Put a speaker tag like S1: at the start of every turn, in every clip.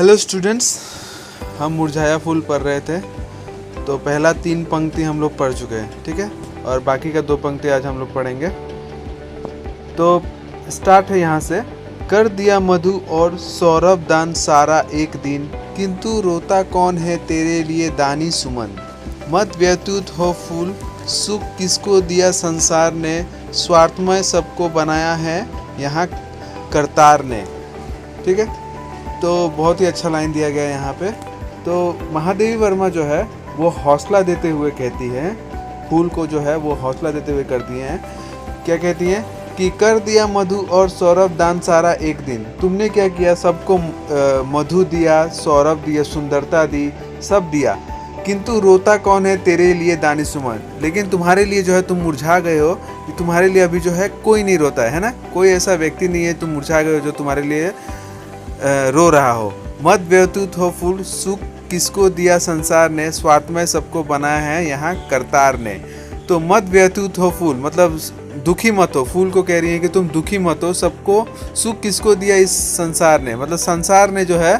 S1: Hello students, हम मुरझाया फूल पढ़ रहे थे। तो पहला 3 पंक्ति हम लोग पढ़ चुके हैं, ठीक है। और बाकी का 2 पंक्ति आज हम लोग पढ़ेंगे। तो स्टार्ट है यहाँ से। कर दिया मधु और सौरभ दान सारा एक दिन, किंतु रोता कौन है तेरे लिए दानी सुमन। मत व्यतीत हो फूल, सुख किसको दिया संसार ने, स्वार्थमय सबको बनाया है यहाँ करतार ने। ठीक है, तो बहुत ही अच्छा लाइन दिया गया है यहाँ पे। तो महादेवी वर्मा जो है वो हौसला देते हुए कहती है, फूल को जो है वो हौसला देते हुए करती हैं। क्या कहती हैं कि कर दिया मधु और सौरभ दान सारा एक दिन। तुमने क्या किया, सबको मधु दिया, सौरभ दिया, सुंदरता दी, सब दिया, किंतु रोता कौन है तेरे लिए दानी सुमन। लेकिन तुम्हारे लिए जो है तुम मुरझा गए हो, तुम्हारे लिए अभी जो है कोई नहीं रोता है ना। कोई ऐसा व्यक्ति नहीं है, तुम मुरझा गए हो जो तुम्हारे लिए रो रहा हो। मत व्यतीत हो फूल, सुख किसको दिया संसार ने, स्वार्थमय सबको बनाया है यहाँ करतार ने। तो मत व्यतीत हो फूल मतलब दुखी मत हो। फूल को कह रही है कि तुम दुखी मत हो। सबको सुख किसको दिया इस संसार ने, मतलब संसार ने जो है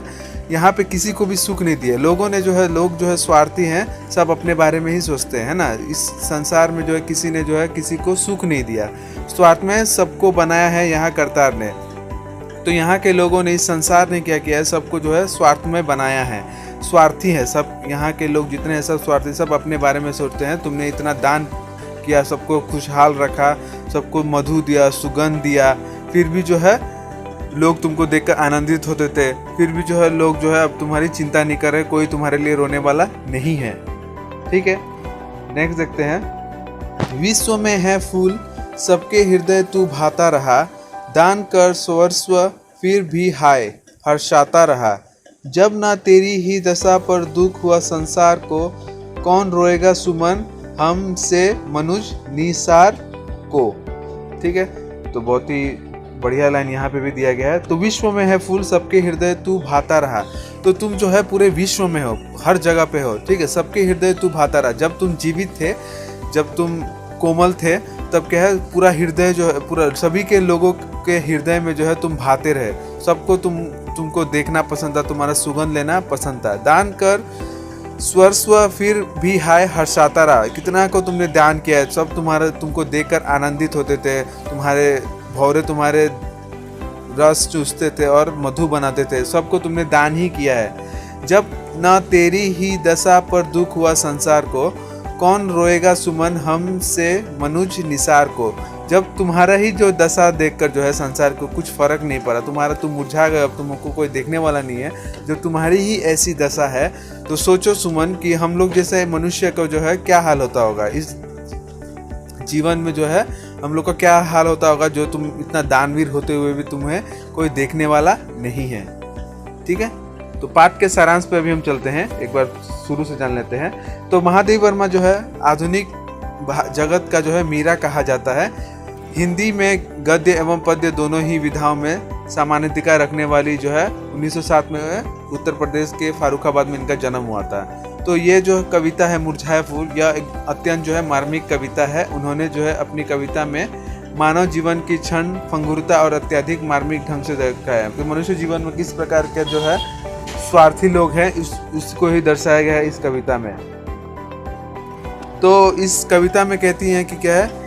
S1: यहाँ पे किसी को भी सुख नहीं दिया। लोग जो है स्वार्थी हैं, सब अपने बारे में ही सोचते हैं ना। इस संसार में जो है किसी ने जो है किसी को सुख नहीं दिया। स्वार्थमय सबको बनाया है यहाँ करतार ने। तो यहाँ के लोगों ने, इस संसार ने क्या किया है, सबको जो है स्वार्थ में बनाया है। स्वार्थी है सब, यहाँ के लोग जितने हैं सब स्वार्थी, सब अपने बारे में सोचते हैं। तुमने इतना दान किया, सबको खुशहाल रखा, सबको मधु दिया, सुगंध दिया, फिर भी जो है लोग तुमको देखकर आनंदित होते थे। फिर भी जो है लोग जो है अब तुम्हारी चिंता नहीं कर रहे, कोई तुम्हारे लिए रोने वाला नहीं है। ठीक है, नेक्स्ट देखते हैं। विश्व में है फूल, सबके हृदय तू भाता रहा, दान कर सर्वस्व फिर भी हाय हर्षाता रहा। जब ना तेरी ही दशा पर दुख हुआ संसार को, कौन रोएगा सुमन हमसे मनुज निसार को। ठीक है, तो बहुत ही बढ़िया लाइन यहाँ पे भी दिया गया है। तो विश्व में है फूल, सबके हृदय तू भाता रहा। तो तुम जो है पूरे विश्व में हो, हर जगह पे हो। ठीक है, सबके हृदय तू भाता रहा। जब तुम जीवित थे, जब तुम कोमल थे, तब क्या है पूरा हृदय जो है, पूरा सभी के लोगों के हृदय में जो है तुम भाते रहे। सबको तुमको देखना पसंद था, तुम्हारा सुगंध लेना पसंद था। दान कर सर्वस्व फिर भी हाय हर्षाता रहा। कितना को तुमने दान किया है, सब तुमको देखकर आनंदित होते थे। तुम्हारे भौरे तुम्हारे रस चूसते थे और मधु बनाते थे। सबको तुमने दान ही किया है। जब ना तेरी ही दशा पर दुख हुआ संसार को, कौन रोएगा सुमन हमसे मनुज निसार को। जब तुम्हारा ही जो दशा देखकर जो है संसार को कुछ फर्क नहीं पड़ा, तुम मुरझा गए, अब तुमको कोई देखने वाला नहीं है, जब तुम्हारी ही ऐसी दशा है, तो सोचो सुमन कि हम लोग जैसे मनुष्य को जो है क्या हाल होता होगा। इस जीवन में जो है हम लोग का क्या हाल होता होगा, जो तुम इतना दानवीर होते हुए भी तुम्हें कोई देखने वाला नहीं है। ठीक है, तो पाठ के सारांश पे अभी हम चलते हैं, एक बार शुरू से जान लेते हैं। तो महादेवी वर्मा जो है आधुनिक जगत का जो है मीरा कहा जाता है। हिंदी में गद्य एवं पद्य दोनों ही विधाओं में सामान्यता रखने वाली जो है 1907 में उत्तर प्रदेश के फारुखाबाद में इनका जन्म हुआ था। तो ये जो कविता है मुरझाया फूल, यह एक अत्यंत जो है मार्मिक कविता है। उन्होंने जो है अपनी कविता में मानव जीवन की क्षण भंगुरता और अत्यधिक मार्मिक ढंग से देखा है कि मनुष्य जीवन में किस प्रकार के जो है स्वार्थी लोग हैं, उसको ही दर्शाया गया है इस कविता में। तो इस कविता में कहती हैं कि क्या है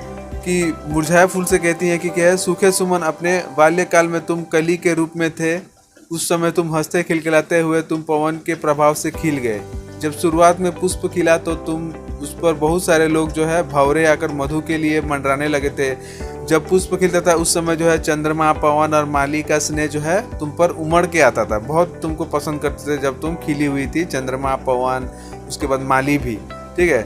S1: कि मुरझाया फूल से कहती हैं कि क्या है, सूखे सुमन अपने बाल्यकाल में तुम कली के रूप में थे। उस समय तुम हंसते खिलखिलाते हुए तुम पवन के प्रभाव से खिल गए। जब शुरुआत में पुष्प खिला तो तुम उस पर बहुत सारे लोग जो है भंवरे आकर मधु के लिए मंडराने लगे थे। जब पुष्प खिलता था उस समय जो है चंद्रमा, पवन और माली का स्नेह जो है तुम पर उमड़ के आता था। बहुत तुमको पसंद करते थे जब तुम खिली हुई थी, चंद्रमा, पवन, उसके बाद माली भी। ठीक है,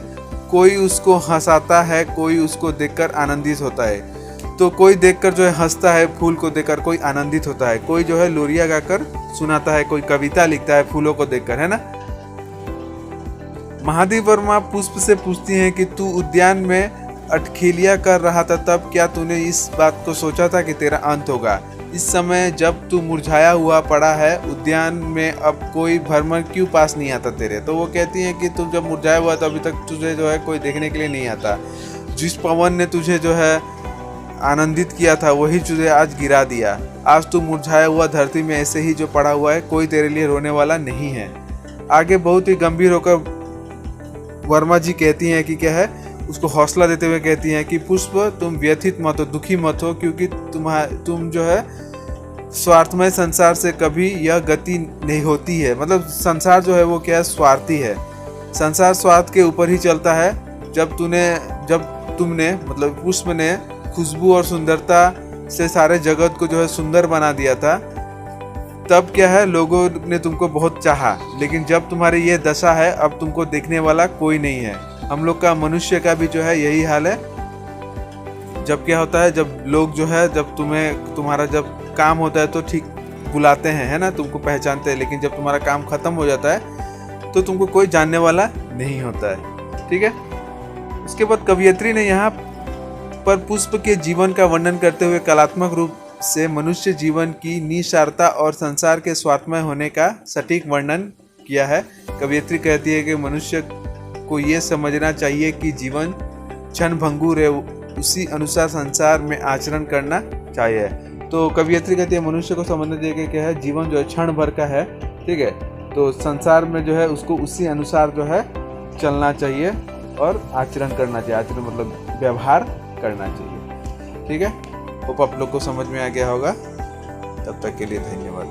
S1: कोई उसको हंसाता है, कोई उसको देखकर आनंदित होता है। तो कोई देखकर जो है हंसता है, फूल को देखकर कोई आनंदित होता है। कोई जो है लोरिया गाकर सुनाता है, कोई कविता लिखता है फूलों को देखकर, है ना। महादेवी वर्मा पुष्प से पूछती हैं कि तू उद्यान में अटखेलिया कर रहा था, तब क्या तूने इस बात को सोचा था कि तेरा अंत होगा। इस समय जब तू मुरझाया हुआ पड़ा है उद्यान में, अब कोई भ्रमर क्यों पास नहीं आता तेरे। तो वो कहती हैं कि तुम जब मुरझाया हुआ तो अभी तक तुझे जो है कोई देखने के लिए नहीं आता। जिस पवन ने तुझे जो है आनंदित किया था वही तुझे आज गिरा दिया। आज तू मुरझाया हुआ धरती में ऐसे ही जो पड़ा हुआ है, कोई तेरे लिए रोने वाला नहीं है। आगे बहुत ही गंभीर होकर वर्मा जी कहती हैं कि क्या है, उसको हौसला देते हुए कहती हैं कि पुष्प तुम व्यथित मत हो, दुखी मत हो, क्योंकि तुम जो है स्वार्थमय संसार से कभी यह गति नहीं होती है। मतलब संसार जो है वो क्या है, स्वार्थी है। संसार स्वार्थ के ऊपर ही चलता है। जब तुमने मतलब पुष्प ने खुशबू और सुंदरता से सारे जगत को जो है सुंदर बना दिया था, तब क्या है, लोगों ने तुमको बहुत चाहा। लेकिन जब तुम्हारी ये दशा है, अब तुमको देखने वाला कोई नहीं है। हम लोग का, मनुष्य का भी जो है यही हाल है। जब क्या होता है, जब लोग जो है, जब तुम्हारा जब काम होता है तो ठीक बुलाते हैं, है ना, तुमको पहचानते हैं। लेकिन जब तुम्हारा काम खत्म हो जाता है तो तुमको कोई जानने वाला नहीं होता है। ठीक है। उसके बाद कवयित्री ने यहाँ पर पुष्प के जीवन का वर्णन करते हुए कलात्मक रूप से मनुष्य जीवन की निसारता और संसार के स्वार्थमय होने का सटीक वर्णन किया है। कवयित्री कहती है कि मनुष्य को ये समझना चाहिए कि जीवन क्षणभंगुर है, उसी अनुसार संसार में आचरण करना चाहिए। तो कवयित्री कहती है मनुष्य को समझना चाहिए कि क्या है, जीवन जो है क्षण भर का है। ठीक है। तो संसार में जो है उसको उसी अनुसार जो है चलना चाहिए और आचरण करना चाहिए। आचरण मतलब व्यवहार करना चाहिए। ठीक है। होप आप लोग को समझ में आ गया होगा। तब तक के लिए धन्यवाद।